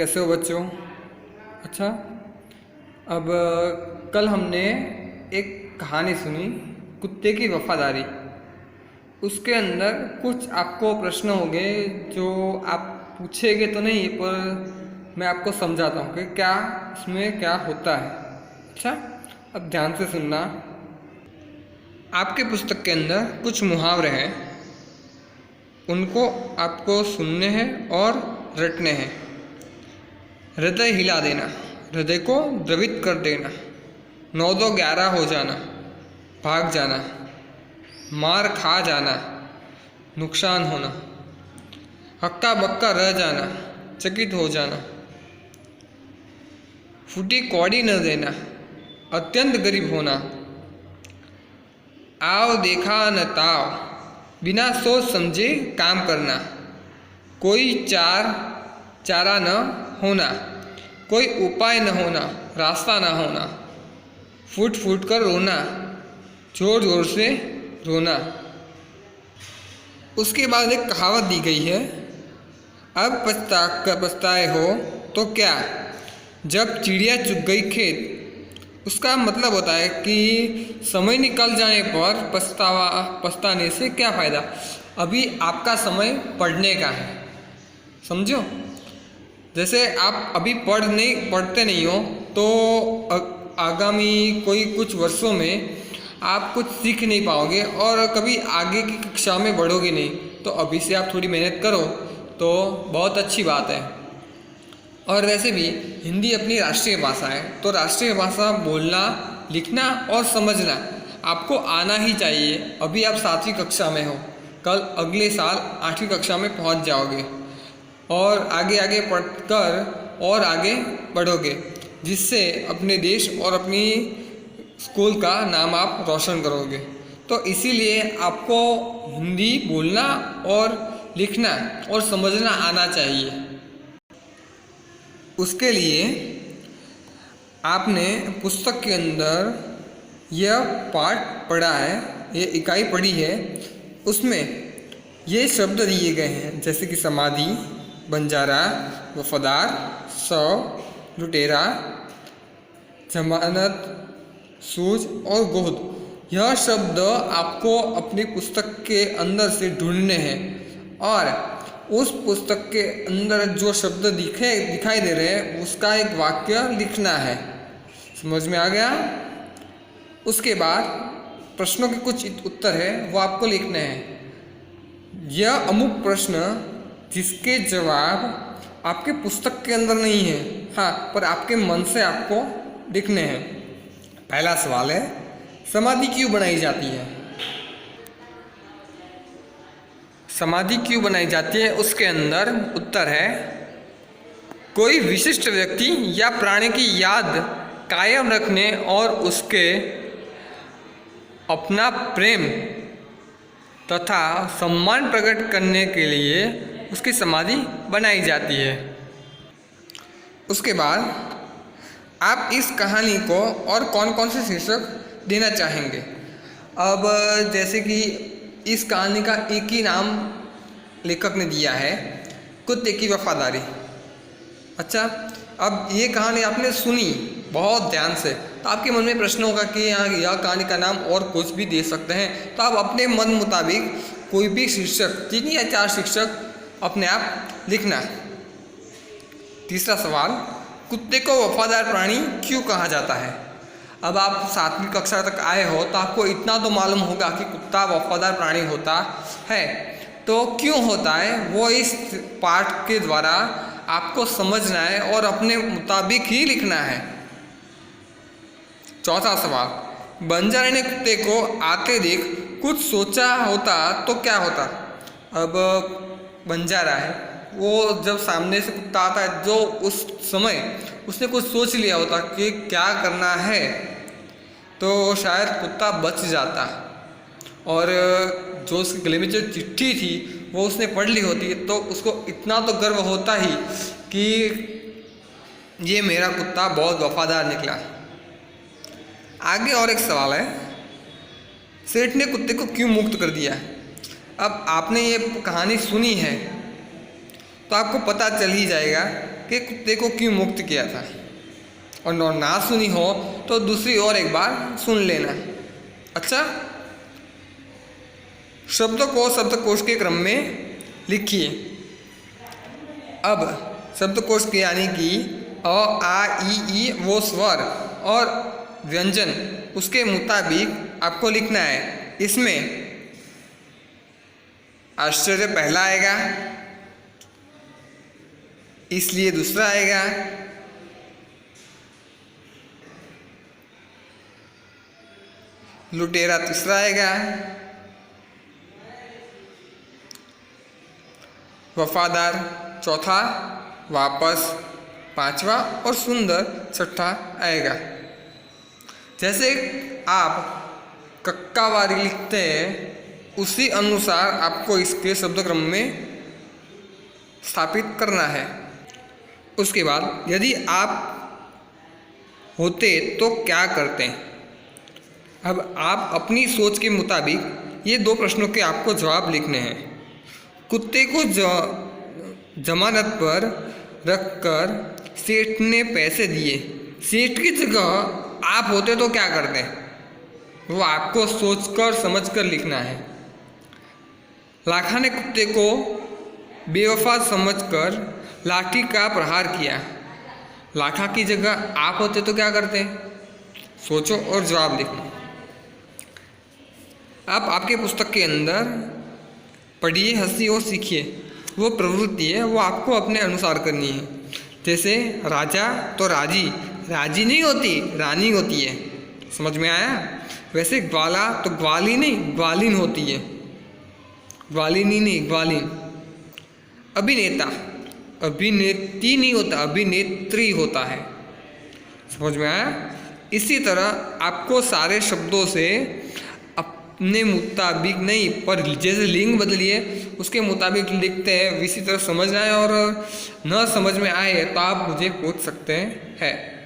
कैसे हो बच्चों? अच्छा, अब कल हमने एक कहानी सुनी, कुत्ते की वफादारी। उसके अंदर कुछ आपको प्रश्न होंगे जो आप पूछेंगे तो नहीं, पर मैं आपको समझाता हूँ कि क्या इसमें क्या होता है। अच्छा, अब ध्यान से सुनना। आपके पुस्तक के अंदर कुछ मुहावरे हैं, उनको आपको सुनने हैं और रटने हैं। हृदय हिला देना, हृदय को द्रवित कर देना, 9-2-11 हो जाना, भाग जाना, मार खा जाना, नुकसान होना, हक्का बक्का रह जाना, चकित हो जाना, फूटी कौड़ी न देना, अत्यंत गरीब होना, आव देखा न ताव, बिना सोच समझे काम करना, कोई चारा न होना, कोई उपाय न होना, रास्ता न होना, फूट फूट कर रोना, जोर जोर से रोना। उसके बाद एक कहावत दी गई है, अब पछताए हो तो क्या, जब चिड़िया चुग गई खेत। उसका मतलब होता है कि समय निकल जाने पर पछताने से क्या फ़ायदा। अभी आपका समय पढ़ने का है, समझो। जैसे आप अभी पढ़ते नहीं हो तो आगामी कोई कुछ वर्षों में आप कुछ सीख नहीं पाओगे और कभी आगे की कक्षा में बढ़ोगे नहीं। तो अभी से आप थोड़ी मेहनत करो तो बहुत अच्छी बात है। और वैसे भी हिंदी अपनी राष्ट्रीय भाषा है, तो राष्ट्रीय भाषा बोलना, लिखना और समझना आपको आना ही चाहिए। अभी आप 7वीं कक्षा में हो, कल अगले साल 8वीं कक्षा में पहुंच जाओगे और आगे आगे पढ़कर और आगे बढ़ोगे, जिससे अपने देश और अपनी स्कूल का नाम आप रोशन करोगे। तो इसीलिए आपको हिंदी बोलना और लिखना और समझना आना चाहिए। उसके लिए आपने पुस्तक के अंदर यह पाठ पढ़ा है, ये इकाई पढ़ी है, उसमें ये शब्द दिए गए हैं, जैसे कि समाधि, बंजारा, वफादार, सौ, लुटेरा, जमानत, सूझ और गोद। यह शब्द आपको अपनी पुस्तक के अंदर से ढूंढने हैं और उस पुस्तक के अंदर जो शब्द दिखाई दे रहे हैं उसका एक वाक्य लिखना है। समझ में आ गया? उसके बाद प्रश्नों के कुछ उत्तर है वो आपको लिखने हैं। यह अमुक प्रश्न जिसके जवाब आपके पुस्तक के अंदर नहीं है, हाँ, पर आपके मन से आपको लिखने हैं। पहला सवाल है, समाधि क्यों बनाई जाती है? समाधि क्यों बनाई जाती है, उसके अंदर उत्तर है, कोई विशिष्ट व्यक्ति या प्राणी की याद कायम रखने और उसके अपना प्रेम तथा सम्मान प्रकट करने के लिए उसकी समाधि बनाई जाती है। उसके बाद आप इस कहानी को और कौन कौन से शीर्षक देना चाहेंगे? अब जैसे कि इस कहानी का एक ही नाम लेखक ने दिया है, कुत्ते की वफादारी। अच्छा, अब ये कहानी आपने सुनी बहुत ध्यान से, तो आपके मन में प्रश्न होगा कि यहाँ यह कहानी का नाम और कुछ भी दे सकते हैं। तो आप अपने मन मुताबिक कोई भी शीर्षक, 3 या 4 शीर्षक अपने आप लिखना। तीसरा सवाल, कुत्ते को वफादार प्राणी क्यों कहा जाता है? अब आप 7वीं कक्षा तक आए हो तो आपको इतना तो मालूम होगा कि कुत्ता वफादार प्राणी होता है, तो क्यों होता है वो इस पाठ के द्वारा आपको समझना है और अपने मुताबिक ही लिखना है। चौथा सवाल, बंजारे ने कुत्ते को आते देख कुछ सोचा होता तो क्या होता? अब बंजारा है, वो जब सामने से कुत्ता आता है, जो उस समय उसने कुछ सोच लिया होता कि क्या करना है, तो शायद कुत्ता बच जाता और जो उसके गले में जो चिट्ठी थी वो उसने पढ़ ली होती, तो उसको इतना तो गर्व होता ही कि ये मेरा कुत्ता बहुत वफादार निकला। आगे और एक सवाल है, सेठ ने कुत्ते को क्यों मुक्त कर दिया? अब आपने ये कहानी सुनी है तो आपको पता चल ही जाएगा कि कुत्ते को क्यों मुक्त किया था, और ना सुनी हो तो दूसरी और एक बार सुन लेना। अच्छा, शब्दों को शब्दकोश के क्रम में लिखिए। अब शब्दकोश के यानी कि अ, आ, ई वो स्वर और व्यंजन उसके मुताबिक आपको लिखना है। इसमें आश्चर्य पहला आएगा, इसलिए दूसरा आएगा, लुटेरा तीसरा आएगा, वफादार चौथा, वापस पांचवा और सुंदर छठा आएगा। जैसे आप कक्कावारी लिखते हैं उसी अनुसार आपको इसके शब्द क्रम में स्थापित करना है। उसके बाद यदि आप होते तो क्या करते? अब आप अपनी सोच के मुताबिक ये 2 प्रश्नों के आपको जवाब लिखने हैं। कुत्ते को जमानत पर रखकर सेठ ने पैसे दिए, सेठ की जगह आप होते तो क्या करते? वो आपको सोचकर समझकर लिखना है। लाखा ने कुत्ते को बेवफा समझकर लाठी का प्रहार किया, लाखा की जगह आप होते तो क्या करते? सोचो और जवाब लिखो। आप आपके पुस्तक के अंदर पढ़िए, हंसी और सीखिए। वो प्रवृत्ति है वो आपको अपने अनुसार करनी है। जैसे राजा तो राजी नहीं होती, रानी होती है। समझ में आया? वैसे ग्वाला तो ग्वाली नहीं, ग्वालिन होती है, ग्वालिनी नहीं, ग्वालिन। अभिनेता अभिनेत्री नहीं होता, अभिनेत्री होता है। समझ में आया? इसी तरह आपको सारे शब्दों से अपने मुताबिक नहीं, पर जैसे लिंग बदलिए उसके मुताबिक लिखते हैं, इसी तरह समझना है। और न समझ में आए तो आप मुझे पूछ सकते हैं।